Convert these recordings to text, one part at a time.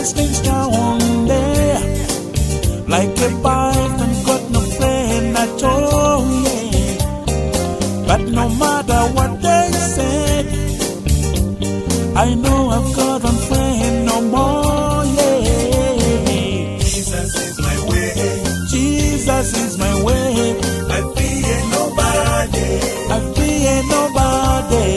this thing's down there, like a wife and got no friend at all, yeah. But no matter what they say, I know I've got one friend no more, yeah. Jesus is my way. Jesus is my way. I fear nobody. I fear nobody.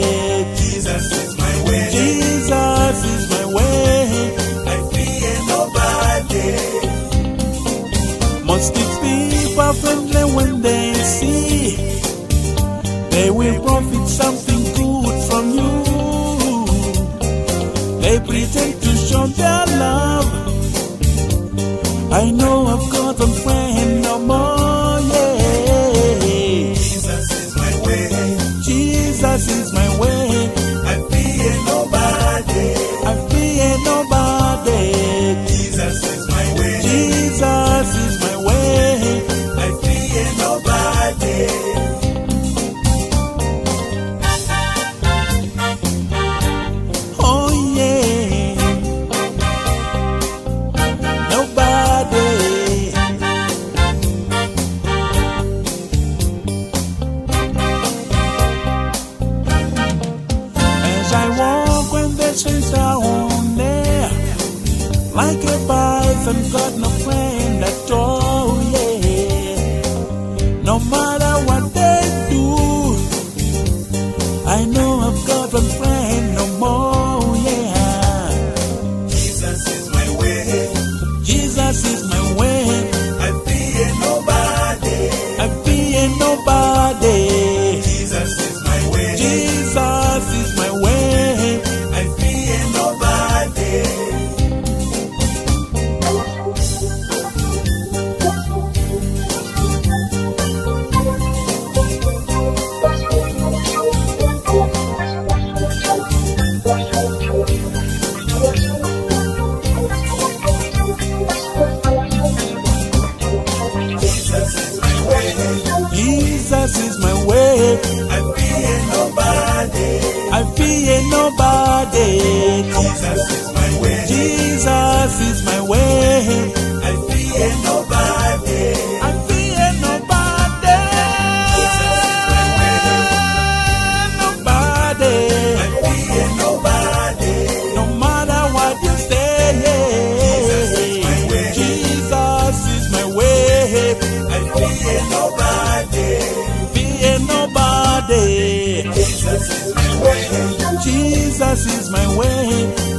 Jesus is my way. Jesus is my way. I fear nobody. Most these people are friendly when they see they will profit something good from you. They pretend to show their love. I know I've got a friend no more, yeah. Jesus is my way. Jesus is my way. I fear nobody. I fear nobody. Jesus is my way. Jesus is my way. I fear nobody. Oh yeah. Nobody. As I walk when the saints are on there, like a python got no friend at all, yeah. No matter what they do, I know I've got one friend no more, yeah. Jesus is my way. Jesus is my way. I fear nobody. I fear nobody. Jesus is my way. Jesus is my way. I fear nobody. Jesus is my way. I fear nobody. I fear nobody. Jesus is my way. Jesus is my way. I fear nobody. I fear nobody. Nobody. I fear nobody. No matter what you say, Jesus is my way. Jesus is my way. I fear nobody. Fear nobody. Jesus is my way. Jesus is my way.